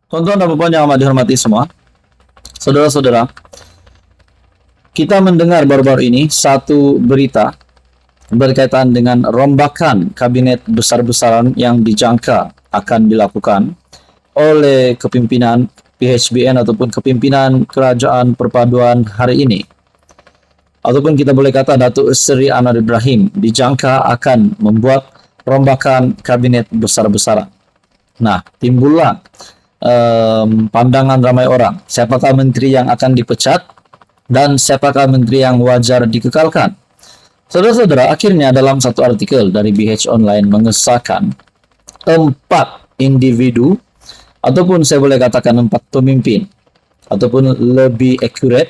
Tuan-tuan dan puan yang amat dihormati semua, saudara-saudara, kita mendengar baru-baru ini satu berita berkaitan dengan rombakan kabinet besar-besaran yang dijangka akan dilakukan oleh kepimpinan PHBN ataupun kepimpinan Kerajaan Perpaduan hari ini. Ataupun kita boleh kata Datuk Seri Anwar Ibrahim dijangka akan membuat rombakan kabinet besar-besaran. Nah, timbullah pandangan ramai orang, siapakah menteri yang akan dipecat dan siapakah menteri yang wajar dikekalkan. Saudara-saudara, akhirnya dalam satu artikel dari BH Online mengesahkan 4 individu ataupun saya boleh katakan 4 pemimpin ataupun lebih akurat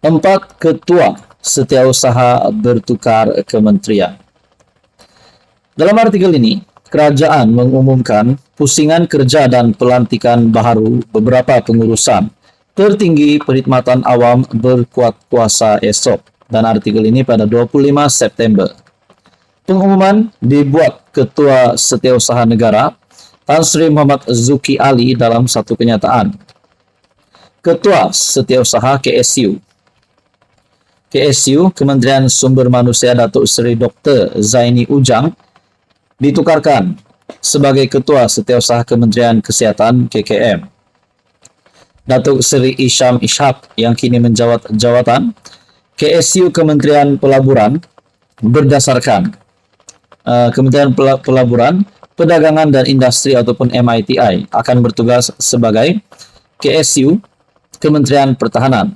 4 ketua setiausaha bertukar kementerian. Dalam artikel ini, kerajaan mengumumkan pusingan kerja dan pelantikan baharu beberapa pengurusan tertinggi perkhidmatan awam berkuat kuasa esok, dan artikel ini pada 25 September. Pengumuman dibuat Ketua Setiausaha Negara Tan Sri Muhammad Zuki Ali dalam satu kenyataan. Ketua Setiausaha KSU Kementerian Sumber Manusia Datuk Seri Dr. Zaini Ujang ditukarkan sebagai Ketua Setiausaha Kementerian Kesihatan KKM. Datuk Seri Isham Ishak yang kini menjawat jawatan KSU Kementerian Pelaburan berdasarkan Kementerian Pelaburan, Perdagangan dan Industri ataupun MITI akan bertugas sebagai KSU Kementerian Pertahanan.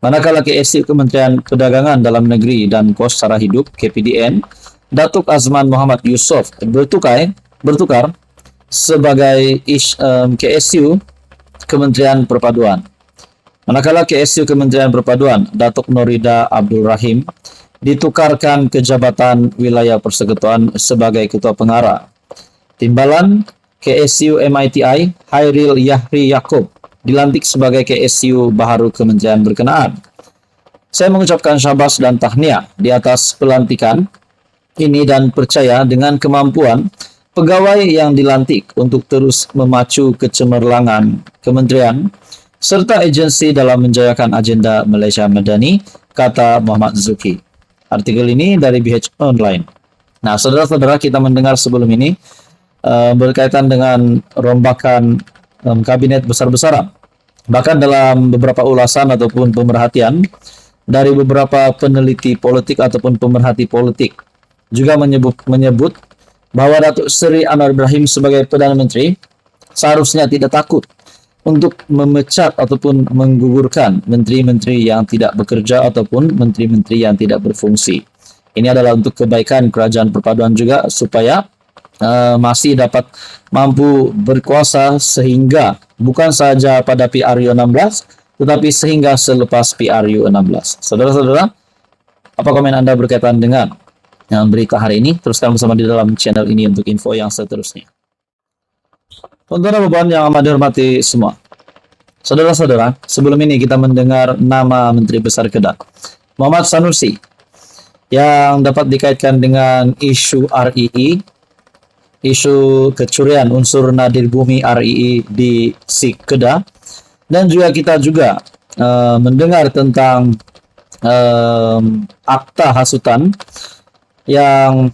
Manakala KSU Kementerian Perdagangan Dalam Negeri dan Kos Sara Hidup KPDN, Datuk Azman Muhammad Yusof bertukar sebagai KSU Kementerian Perpaduan. Manakala KSU Kementerian Perpaduan, Datuk Norida Abdul Rahim ditukarkan ke Jabatan Wilayah Persekutuan sebagai Ketua Pengarah. Timbalan KSU MITI, Hairil Yahri Yaakob dilantik sebagai KSU baharu kementerian berkenaan. Saya mengucapkan syabas dan tahniah di atas pelantikan ini dan percaya dengan kemampuan pegawai yang dilantik untuk terus memacu kecemerlangan kementerian serta agensi dalam menjayakan agenda Malaysia Madani, kata Muhammad Zuki. Artikel ini dari BH Online. Nah, saudara-saudara, kita mendengar sebelum ini berkaitan dengan rombakan kabinet besar-besaran. Bahkan dalam beberapa ulasan ataupun pemerhatian dari beberapa peneliti politik ataupun pemerhati politik juga menyebut bahwa Datuk Seri Anwar Ibrahim sebagai Perdana Menteri seharusnya tidak takut untuk memecat ataupun menggugurkan menteri-menteri yang tidak bekerja ataupun menteri-menteri yang tidak berfungsi. Ini adalah untuk kebaikan Kerajaan Perpaduan juga supaya masih dapat mampu berkuasa sehingga bukan saja pada PRU 16 tetapi sehingga selepas PRU 16. Saudara-saudara, apa komen Anda berkaitan dengan berita hari ini? Teruskan bersama di dalam channel ini untuk info yang seterusnya. Tuan-tuan dan puan yang amat dihormati semua, saudara-saudara, sebelum ini kita mendengar nama Menteri Besar Kedah Muhammad Sanusi yang dapat dikaitkan dengan isu REE, isu kecurian unsur nadir bumi REE di SIK Kedah, dan juga kita mendengar tentang akta hasutan yang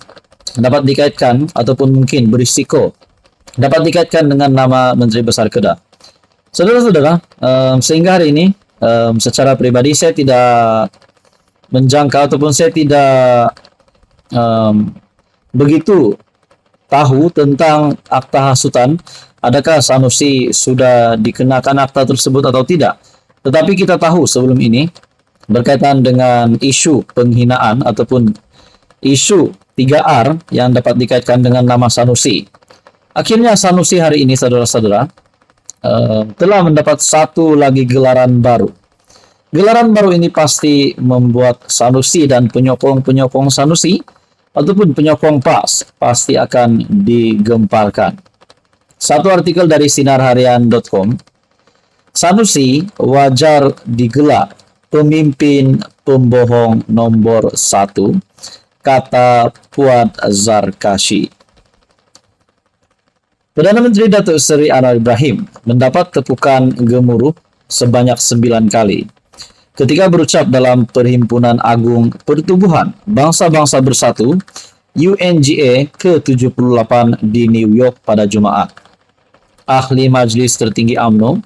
dapat dikaitkan ataupun mungkin berisiko dapat dikaitkan dengan nama Menteri Besar Kedah. Saudara-saudara, sehingga hari ini secara pribadi saya tidak menjangka ataupun saya tidak begitu tahu tentang akta hasutan, adakah Sanusi sudah dikenakan akta tersebut atau tidak. Tetapi kita tahu sebelum ini berkaitan dengan isu penghinaan ataupun isu 3R yang dapat dikaitkan dengan nama Sanusi. Akhirnya Sanusi hari ini, saudara-saudara, telah mendapat satu lagi gelaran baru. Gelaran baru ini pasti membuat Sanusi dan penyokong-penyokong Sanusi ataupun penyokong PAS pasti akan digemparkan. Satu artikel dari sinarharian.com, Sanusi wajar digelar pemimpin pembohong nomor 1, kata Fuad Zarkashi. Perdana Menteri Datuk Seri Anwar Ibrahim mendapat tepukan gemuruh sebanyak 9 kali ketika berucap dalam Perhimpunan Agung Pertubuhan Bangsa-Bangsa Bersatu UNGA ke-78 di New York pada Jumaat. Ahli Majlis Tertinggi UMNO,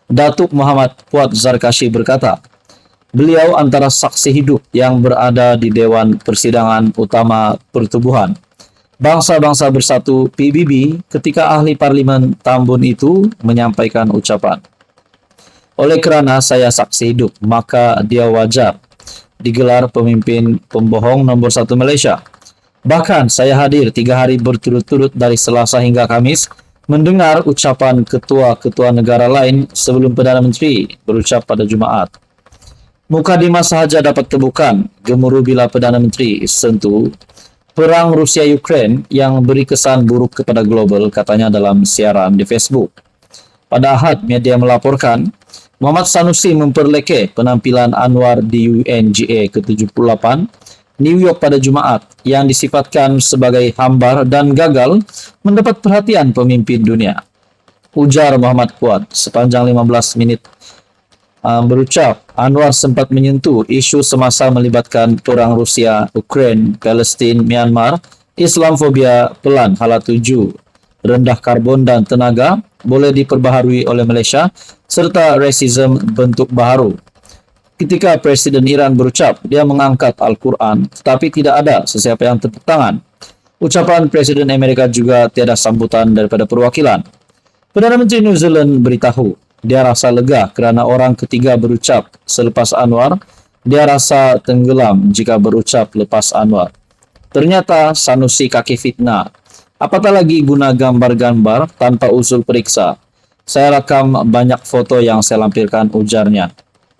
Datuk Muhammad Fuad Zarkashi berkata, beliau antara saksi hidup yang berada di Dewan Persidangan Utama Pertubuhan Bangsa-Bangsa Bersatu PBB ketika ahli parlimen Tambun itu menyampaikan ucapan. Oleh kerana saya saksi hidup, maka dia wajar digelar pemimpin pembohong nomor 1 Malaysia. Bahkan saya hadir 3 hari berturut-turut dari Selasa hingga Khamis mendengar ucapan ketua-ketua negara lain sebelum Perdana Menteri berucap pada Jumaat. Mukadimah sahaja dapat temukan gemuruh bila Perdana Menteri sentuh perang Rusia-Ukraine yang beri kesan buruk kepada global, katanya dalam siaran di Facebook. Pada Ahad, media melaporkan Muhammad Sanusi memperlekeh penampilan Anwar di UNGA ke-78 New York pada Jumaat yang disifatkan sebagai hambar dan gagal mendapat perhatian pemimpin dunia. Ujar Muhammad Fuad sepanjang 15 menit berucap, Anwar sempat menyentuh isu semasa melibatkan perang Rusia, Ukraine, Palestin, Myanmar, Islamfobia, pelan hala 7, rendah karbon dan tenaga, boleh diperbaharui oleh Malaysia, serta rasisme bentuk baharu. Ketika Presiden Iran berucap, dia mengangkat Al-Quran, tetapi tidak ada sesiapa yang tepuk tangan. Ucapan Presiden Amerika juga tiada sambutan daripada perwakilan. Perdana Menteri New Zealand beritahu, dia rasa lega kerana orang ketiga berucap selepas Anwar. Dia rasa tenggelam jika berucap lepas Anwar. Ternyata Sanusi kaki fitnah. Apatah lagi guna gambar-gambar tanpa usul periksa. Saya rakam banyak foto yang saya lampirkan, ujarnya.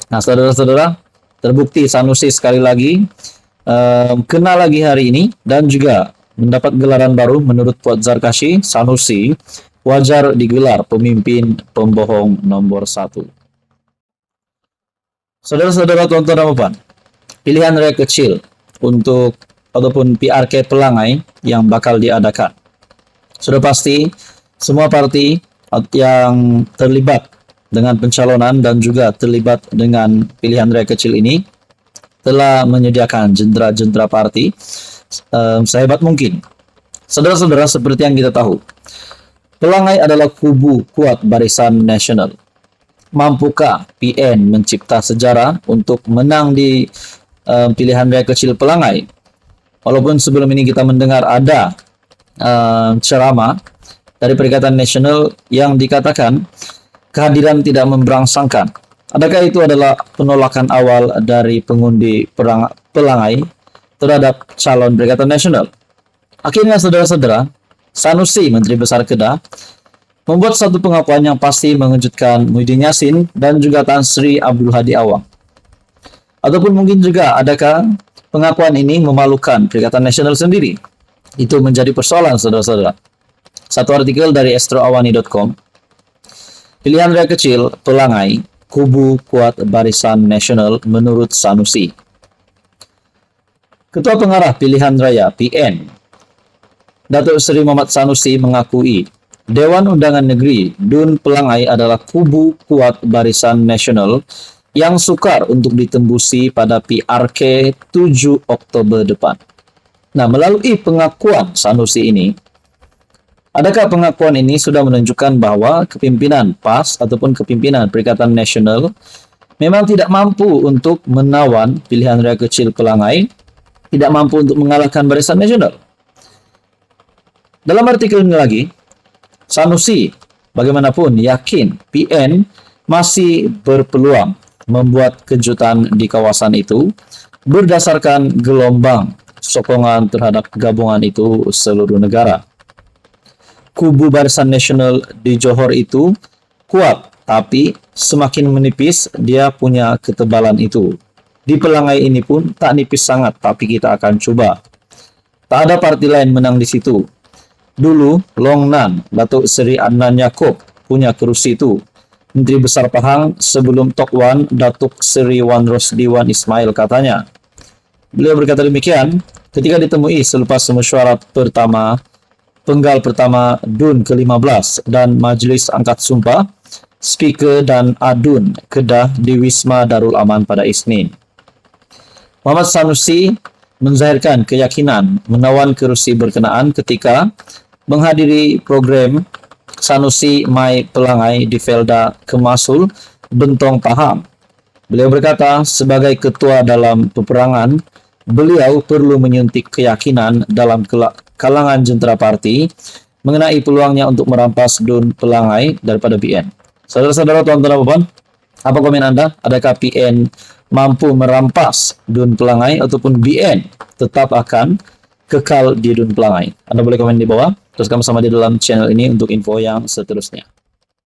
Nah, saudara-saudara, terbukti Sanusi sekali lagi kena lagi hari ini dan juga mendapat gelaran baru menurut Fuad Zarkashi. Sanusi wajar digelar pemimpin pembohong nomor 1. Saudara-saudara, tuan-tuan dan puan, pilihan raya kecil untuk ataupun PRK Pelangai yang bakal diadakan. Sudah pasti semua parti yang terlibat dengan pencalonan dan juga terlibat dengan pilihan raya kecil ini telah menyediakan jendera-jendera parti sehebat mungkin. Saudara-saudara, seperti yang kita tahu, Pelangai adalah kubu kuat Barisan Nasional. Mampukah PN mencipta sejarah untuk menang di pilihan raya kecil Pelangai? Walaupun sebelum ini kita mendengar ada ceramah dari Perikatan Nasional yang dikatakan kehadiran tidak memberangsangkan. Adakah itu adalah penolakan awal dari pengundi Pelangai terhadap calon Perikatan Nasional? Akhirnya, saudara-saudara, Sanusi, Menteri Besar Kedah, membuat satu pengakuan yang pasti mengejutkan Muhyiddin Yassin dan juga Tan Sri Abdul Hadi Awang. Ataupun mungkin juga adakah pengakuan ini memalukan Perikatan Nasional sendiri? Itu menjadi persoalan, saudara-saudara. Satu artikel dari astroawani.com, pilihan raya kecil Pelangai, kubu kuat Barisan Nasional menurut Sanusi. Ketua Pengarah Pilihan Raya PN Datuk Seri Muhammad Sanusi mengakui Dewan Undangan Negeri DUN Pelangai adalah kubu kuat Barisan Nasional yang sukar untuk ditembusi pada PRK 7 Oktober depan. Nah, melalui pengakuan Sanusi ini, adakah pengakuan ini sudah menunjukkan bahwa kepimpinan PAS ataupun kepimpinan Perikatan Nasional memang tidak mampu untuk menawan pilihan raya kecil Pelangai, tidak mampu untuk mengalahkan Barisan Nasional? Dalam artikel ini lagi, Sanusi bagaimanapun yakin PN masih berpeluang membuat kejutan di kawasan itu berdasarkan gelombang sokongan terhadap gabungan itu seluruh negara. Kubu Barisan Nasional di Johor itu kuat, tapi semakin menipis dia punya ketebalan itu. Di Pelangai ini pun tak nipis sangat, tapi kita akan coba. Tak ada parti lain menang di situ. Dulu, Long Nan, Datuk Seri Adnan Yaakob punya kerusi itu. Menteri Besar Pahang sebelum Tok Wan Datuk Seri Wan Rosdi Wan Ismail katanya. Beliau berkata demikian ketika ditemui selepas mesyuarat pertama penggal pertama DUN ke-15 dan Majlis Angkat Sumpah Speaker dan Adun Kedah di Wisma Darul Aman pada Isnin. Muhammad Sanusi menzahirkan keyakinan menawan kerusi berkenaan ketika menghadiri program Sanusi Mai Pelangai di Felda Kemasul, Bentong Pahang. Beliau berkata, sebagai ketua dalam peperangan, beliau perlu menyuntik keyakinan dalam kalangan jentera parti mengenai peluangnya untuk merampas DUN Pelangai daripada PN. Saudara-saudara, tuan-tuan dan puan, apa komen Anda? Adakah PN mampu merampas DUN Pelangai ataupun BN tetap akan kekal di DUN Pelangai? Anda boleh komen di bawah. Teruskan bersama di dalam channel ini untuk info yang seterusnya.